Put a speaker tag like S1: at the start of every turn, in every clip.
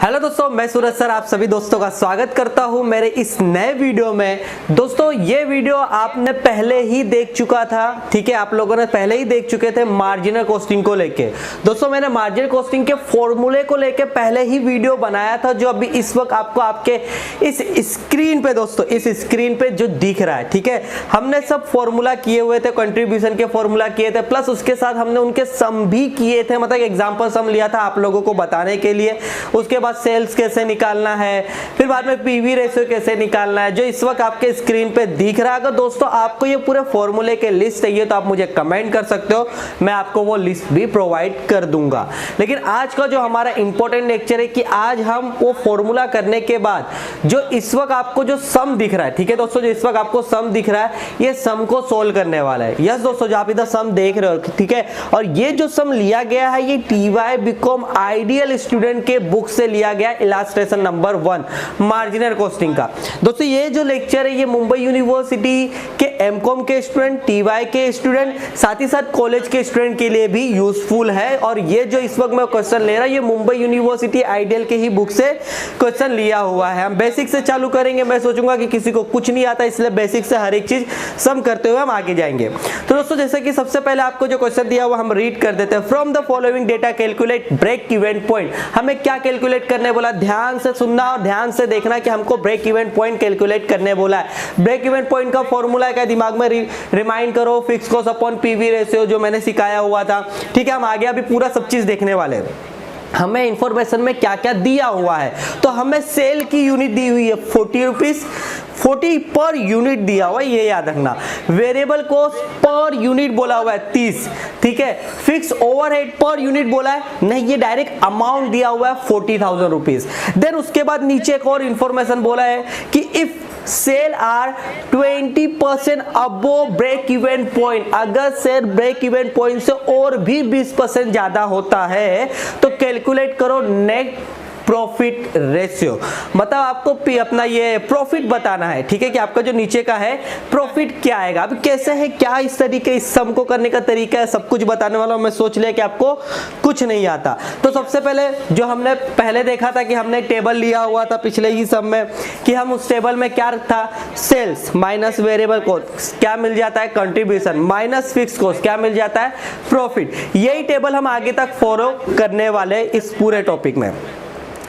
S1: Hello दोस्तों, मैं सूरज sir आप सभी दोस्तों का स्वागत करता हूं मेरे इस नए वीडियो में। दोस्तों ये वीडियो आपने पहले ही देख चुका था, ठीक है, आप लोगों ने पहले ही देख चुके थे मार्जिनल कॉस्टिंग को लेके। दोस्तों मैंने मार्जिनल कॉस्टिंग के फॉर्मूले को लेके पहले ही वीडियो बनाया था, जो अभी इस वक्त आपको आपके इस स्क्रीन पे, दोस्तों इस स्क्रीन पे जो दिख रहा है, ठीक है। हमने सब फॉर्मूला किए हुए थे, कंट्रीब्यूशन के फॉर्मूला किए थे, प्लस उसके साथ हमने उनके सम भी किए थे, मतलब एग्जाम्पल सम लिया था आप लोगों को बताने के लिए। उसके बाद सेल्स कैसे निकालना है, फिर बाद में पीवी रेशियो कैसे निकालना है, जो इस वक्त आपके स्क्रीन पे दिख रहा है। अगर दोस्तों आपको ये पूरे फॉर्मूले के लिस्ट चाहिए तो आप मुझे कमेंट कर सकते हो, मैं आपको वो लिस्ट भी प्रोवाइड कर दूंगा। लेकिन आज का जो हमारा इंपॉर्टेंट लेक्चर है कि आज हम वो फॉर्मूला करने के बाद जो इस वक्त आपको जो सम दिख रहा है, ठीक है दोस्तों, जो इस वक्त आपको सम दिख रहा है, ये सम को सोल्व करने वाला है। यस दोस्तों, जो आप इधर सम देख रहे हो, ठीक है, और ये जो सम लिया गया है ये TY BCom आइडियल स्टूडेंट के बुक से लिया गया, इलास्ट्रेशन नंबर 1 मार्जिनल कॉस्टिंग का। दोस्तों ये जो लेक्चर है ये मुंबई यूनिवर्सिटी के MCom के स्टूडेंट, TY के स्टूडेंट, साथ ही साथ कॉलेज के स्टूडेंट के लिए भी यूजफुल है। और ये जो इस वक्त मैं क्वेश्चन ले रहा हूं ये मुंबई यूनिवर्सिटी आइडियल के ही बुक से क्वेश्चन लिया हुआ है। हम बेसिक से चालू करेंगे, मैं सोचूंगा कि किसी को कुछ नहीं आता, इसलिए बेसिक से हर एक चीज सम करते हुए हम आगे जाएंगे। तो दोस्तों जैसे कि सबसे पहले आपको जो क्वेश्चन दिया हुआ हम रीड कर देते हैं। From the following data calculate break even point. हमें क्या कैलकुलेट करने बोला, ध्यान से सुनना और ध्यान से देखना कि हमको ब्रेक इवन पॉइंट कैलकुलेट करने बोला है। ब्रेक इवन पॉइंट का फॉर्मूला क्या, दिमाग में रिमाइंड करो, fix cost upon PV ratio, जो मैंने सिखाया हुआ था, ठीक है। हम आगे अभी पूरा सब चीज देखने वाले हैं। हमें इंफॉर्मेशन में क्या क्या दिया हुआ है, तो हमें सेल की यूनिट दी हुई है 40 रुपीज, 40 पर यूनिट दिया हुआ है, ये याद रखना। वेरिएबल कॉस्ट पर यूनिट बोला हुआ है 30, ठीक है। फिक्स ओवरहेड पर यूनिट बोला है नहीं, ये डायरेक्ट अमाउंट दिया हुआ है 40,000 रुपीज। देन उसके बाद नीचे एक और इंफॉर्मेशन बोला है कि if sale are 20% above break even point, अगर सेल ब्रेक इवन पॉइंट से और भी 20% ज्यादा होता है तो कैलकुलेट करो नेट प्रॉफिट रेशियो। मतलब आपको अपना ये प्रॉफिट बताना है, ठीक है, कि आपका जो नीचे का है प्रॉफिट क्या आएगा। अब कैसे है, क्या इस तरीके इस सम को करने का तरीका है, सब कुछ बताने वाला हूं। मैं सोच लिया कि आपको कुछ नहीं आता। तो सबसे पहले जो हमने पहले देखा था कि हमने टेबल लिया हुआ था पिछले ही सम में, कि हम उस टेबल में क्या था, सेल्स माइनस वेरिएबल कॉस्ट क्या मिल जाता है, कंट्रीब्यूशन माइनस फिक्स कॉस्ट क्या मिल जाता है, प्रॉफिट। यही टेबल हम आगे तक फॉलो करने वाले इस पूरे टॉपिक में।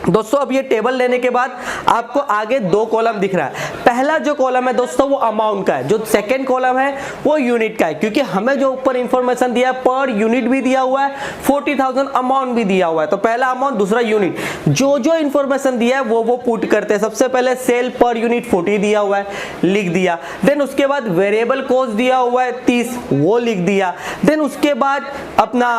S1: दोस्तों अब ये टेबल लेने के बाद आपको आगे दो कॉलम दिख रहा है। पहला जो कॉलम है दोस्तों वो अमाउंट का है, जो सेकंड कॉलम है वो यूनिट का है, क्योंकि हमें जो ऊपर इंफॉर्मेशन दिया है पर यूनिट भी दिया हुआ है, 40,000 अमाउंट भी दिया हुआ है। तो पहला अमाउंट, दूसरा यूनिट, जो जो इंफॉर्मेशन दिया है वो पुट करते हैं। सबसे पहले सेल पर यूनिट 40 दिया हुआ है, लिख दिया। देन उसके बाद वेरिएबल कॉस्ट दिया हुआ है 30, वो लिख दिया। देन उसके बाद अपना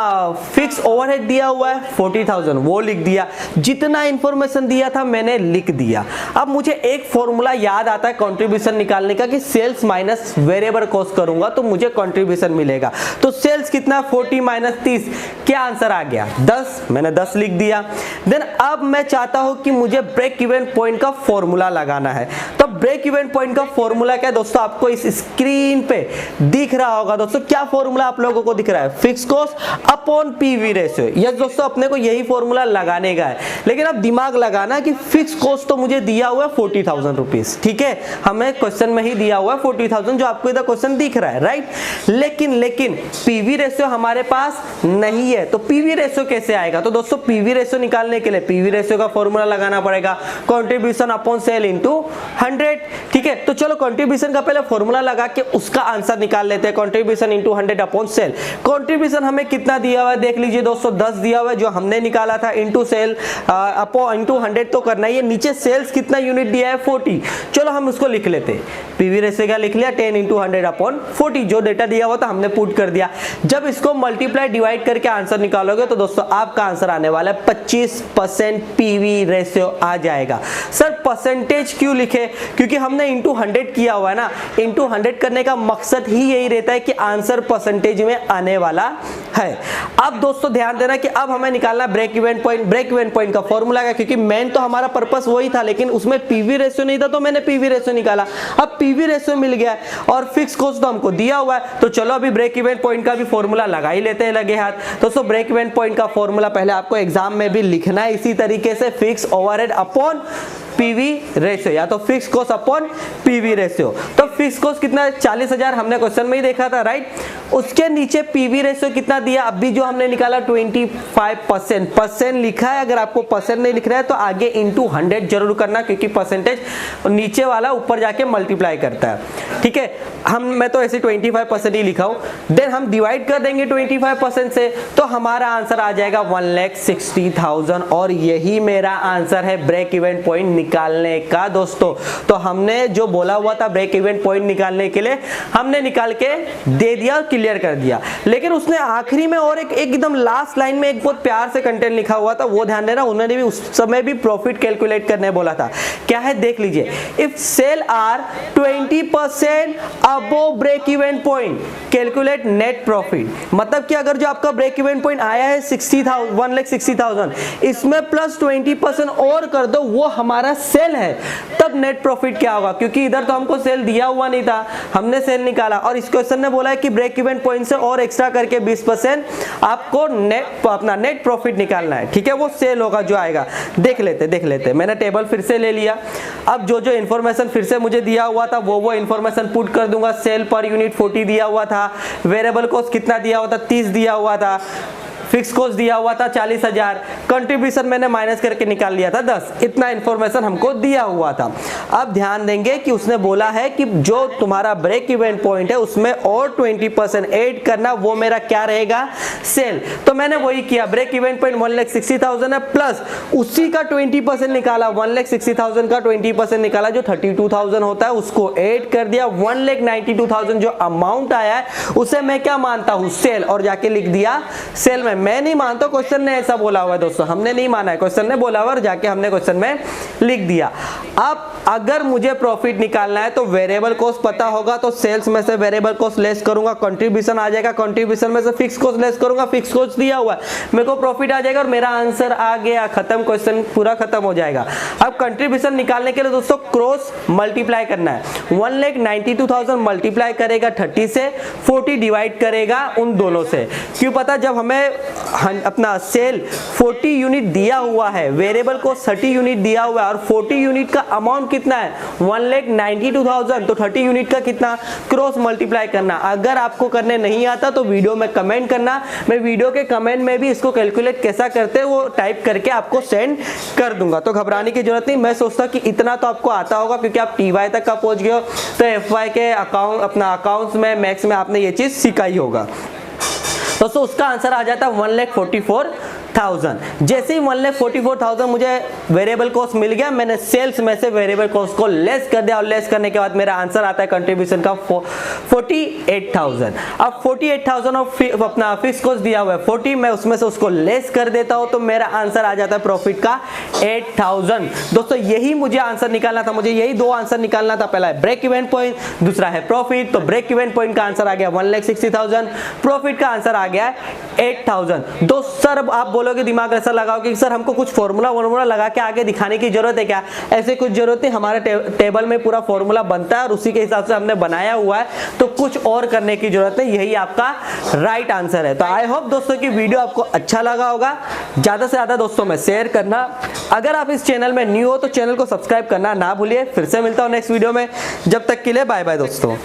S1: फिक्स ओवरहेड दिया हुआ है 40,000, वो लिख दिया। जितना इंफॉर्मेशन दिया था मैंने लिख दिया। अब मुझे एक फॉर्मूला याद आता है कंट्रीब्यूशन निकालने का, कि सेल्स माइनस वेरिएबल कॉस्ट करूंगा तो मुझे कंट्रीब्यूशन मिलेगा। तो सेल्स कितना, 40 माइनस 30, क्या आंसर आ गया, 10। मैंने 10 लिख दिया। देन अब मैं चाहता हूं कि मुझे ब्रेक इवन पॉइंट का फॉर्मूला लगाना है। तो ब्रेक इवन पॉइंट का फॉर्मूला क्या है दोस्तों, आपको इस स्क्रीन पे दिख रहा होगा। दोस्तों क्या फॉर्मूला आप लोगों को दिख रहा है, fix cost upon PV ratio. Yes दोस्तों, अपने को यही फॉर्मूला लगाने का है। लेकिन अब दिमाग लगाना कि फिक्स कॉस्ट तो मुझे दिया हुआ है 40,000 रुपीज, ठीक है, हमें क्वेश्चन में ही दिया हुआ है 40,000, जो आपको इधर क्वेश्चन दिख रहा है, राइट। लेकिन पीवी रेशियो हमारे पास नहीं है, तो पीवी रेशियो कैसे आएगा। तो दोस्तों पीवी रेशियो निकालने के लिए पीवी रेशियो का फॉर्मूला लगाना पड़ेगा, कंट्रीब्यूशन अपॉन सेल इनटू 100, ठीक है। तो चलो कंट्रीब्यूशन का पहले फॉर्मूला लगा के उसका आंसर निकाल लेते हैं। Contribution into 100 upon sale. Contribution हमें कितना दिया हुआ है देख लीजिए दोस्तों, 10 दिया हुआ है जो हमने निकाला था, इनटू सेल इनटू 100 तो करना ही है। नीचे सेल्स कितना यूनिट दिया है 40, चलो हम उसको लिख लेते हैं। पीवी रेशियो का लिख लिया 10 इंटू 100 अपॉन 40, जो डेटा दिया हुआ था हमने पुट कर दिया। जब इसको मल्टीप्लाई डिवाइड करके आंसर निकालोगे तो दोस्तों आपका आंसर आने वाला है 25% पीवी रेशियो आ जाएगा। सर परसेंटेज क्यों लिखे, क्योंकि हमने इंटू 100 किया हुआ है ना। इंटू 100 करने का मकसद ही यही रहता है कि आंसर परसेंटेज में आने वाला है। अब दोस्तों ध्यान देना कि अब हमें निकालना break even point. Break even point का फॉर्मूला है, क्योंकि मेन तो हमारा पर्पस वही था, लेकिन उसमें पीवी रेशियो नहीं था तो मैंने पीवी रेशियो निकाला। अब पीवी रेशियो मिल गया और फिक्स कॉस्ट तो हमको दिया हुआ है, तो चलो अभी ब्रेक इवन पॉइंट का भी फॉर्मूला लगा ही लेते हैं लगे हाथ। दोस्तों ब्रेक इवन पॉइंट का फॉर्मूला पहले आपको एग्जाम में भी लिखना है इसी तरीके से, fix overhead upon PV ratio, या तो fix cost upon PV ratio. तो फिक्स कॉस्ट कितना है 40,000, हमने क्वेश्चन में ही देखा था राइट। उसके नीचे पीवी रेशियो कितना दिया, अभी जो हमने निकाला 25%। परसेंट लिखा है, अगर आपको परसेंट नहीं लिख रहा है तो आगे इंटू 100 जरूर करना, क्योंकि परसेंटेज नीचे वाला ऊपर जाके मल्टीप्लाई करता है। ठीक है, मैं तो ऐसे 25% ही लिखा हूं। देन हम डिवाइड कर देंगे 25% से, तो हमारा आंसर आ जाएगा 1,60,000 और यही मेरा आंसर है ब्रेक इवन पॉइंट निकालने का। दोस्तों तो हमने जो बोला हुआ था ब्रेक इवन पॉइंट निकालने के लिए, हमने निकाल के दे दिया और क्लियर कर दिया। लेकिन उसने आखिरी में और एकदम लास्ट लाइन में एक बहुत प्यार से कंटेंट लिखा हुआ था, वो ध्यान देना। उन्होंने भी उस समय भी प्रॉफिट कैलकुलेट करने बोला था। क्या है देख लीजिए, if sale are 20% above break even point calculate net profit. मतलब कि अगर जो आपका ब्रेक इवन पॉइंट आया है 1,60,000, इसमें प्लस 20% और कर दो, वो हमारा सेल है। तब नेट प्रॉफिट क्या होगा, क्योंकि इधर तो हमको सेल दिया हुआ नहीं था, हमने सेल निकाला। और इस क्वेश्चन ने बोला है कि ब्रेक इवन पॉइंट से और एक्स्ट्रा करके 20% आपको अपना नेट प्रॉफिट निकालना है। ठीक है, वो सेल होगा जो आएगा। देख लेते मैंने टेबल फिर से ले लिया। अब जो इंफॉर्मेशन फिर से मुझे दिया हुआ था वो इंफॉर्मेशन पुट कर दूंगा। सेल पर यूनिट 40 दिया हुआ था, वेरिएबल कॉस्ट कितना दिया हुआ था 30 दिया हुआ था, फिक्स कॉस्ट दिया हुआ था 40,000, कंट्रीब्यूशन मैंने माइनस करके निकाल लिया था 10। इतना इंफॉर्मेशन हमको दिया हुआ था। अब ध्यान देंगे कि उसने बोला है कि जो तुम्हारा ब्रेक इवन पॉइंट है उसमें और 20% ऐड करना, वो मेरा क्या रहेगा सेल। तो मैंने वही किया, ब्रेक इवन पॉइंट 1,60,000 है, प्लस उसी का 20% निकाला। 1,60,000 का 20% निकाला जो 32,000 होता है, उसको ऐड कर दिया। 1,92,000 जो अमाउंट आया है उसे मैं क्या मानता हूं सेल, और जाके लिख दिया सेल में। मैं नहीं मानता, क्वेश्चन ने ऐसा बोला हुआ है दोस्तों, हमने नहीं माना है, क्वेश्चन ने बोला हुआ और जाके हमने क्वेश्चन में लिख दिया। अब अगर मुझे प्रॉफिट निकालना है तो वेरिएबल कॉस्ट पता होगा, तो सेल्स में से वेरिएबल कॉस्ट लेस करूंगा, कंट्रीब्यूशन आ जाएगा, कंट्रीब्यूशन में से फिक्स कॉस्ट लेस करूंगा, फिक्स कॉस्ट दिया हुआ है, मेरे को प्रॉफिट आ जाएगा और मेरा आंसर आ गया। खत्म, क्वेश्चन पूरा खत्म हो जाएगा। अब कंट्रीब्यूशन निकालने के लिए दोस्तों क्रॉस मल्टीप्लाई करना है। 1,92,000 मल्टीप्लाई करेगा 30 से, 40 डिवाइड करेगा उन दोनों से। क्यों पता, जब हमें अपना सेल 40 यूनिट दिया हुआ है, वेरिएबल को 30 यूनिट दिया हुआ है, और 40 यूनिट का अमाउंट कितना है 1,92,000, तो 30 यूनिट का कितना क्रॉस मल्टीप्लाई करना। अगर आपको करने नहीं आता तो वीडियो में कमेंट करना, मैं वीडियो के कमेंट में भी इसको कैलकुलेट कैसा करते हैं वो टाइप करके आपको सेंड कर दूंगा। तो घबराने की जरूरत नहीं, मैं सोचता कि इतना तो आपको आता होगा क्योंकि आप TY तक का पहुंच गए हो, तो FY के अकाउंट्स में मैथ्स में आपने ये चीज सिखाई होगा। दोस्तों उसका आंसर आ जाता है 1,44,000। जैसे ही 1,44,000 मुझे वेरिएबल कॉस्ट मिल गया, मैंने सेल्स में से वेरिएबल कॉस्ट को लेस कर दिया, और लेस करने के बाद मेरा आंसर आता है कंट्रीब्यूशन का 48,000। अब 48,000 और अपना फिक्स कॉस्ट दिया हुआ है 40, मैं उसमें से उसको लेस कर देता हूं तो मेरा आंसर आ जाता है प्रॉफिट का 8,000। दोस्तों यही मुझे आंसर निकालना था, मुझे यही दो आंसर निकालना था। पहला है ब्रेक इवन पॉइंट, दूसरा है प्रॉफिट। तो ब्रेक इवन पॉइंट का आंसर आ गया 1,60,000, प्रॉफिट का आंसर आ गया 8,000। दोस्त सर आप बोलोगे दिमाग ऐसा लगाओ कि सर हमको कुछ फॉर्मूला लगा के आगे दिखाने की जरूरत है क्या? ऐसे कुछ जरूरत नहीं, हमारे टेबल में पूरा फॉर्मूला बनता है और उसी के हिसाब से हमने बनाया हुआ है, तो कुछ और करने की जरूरत नहीं, यही आपका राइट आंसर है। तो आई होप दोस्तों की वीडियो आपको अच्छा लगा होगा। ज्यादा से ज्यादा दोस्तों में शेयर करना। अगर आप इस चैनल में न्यू हो तो चैनल को सब्सक्राइब करना ना भूलिए। फिर से मिलता हूं नेक्स्ट वीडियो में, जब तक के लिए बाय बाय दोस्तों।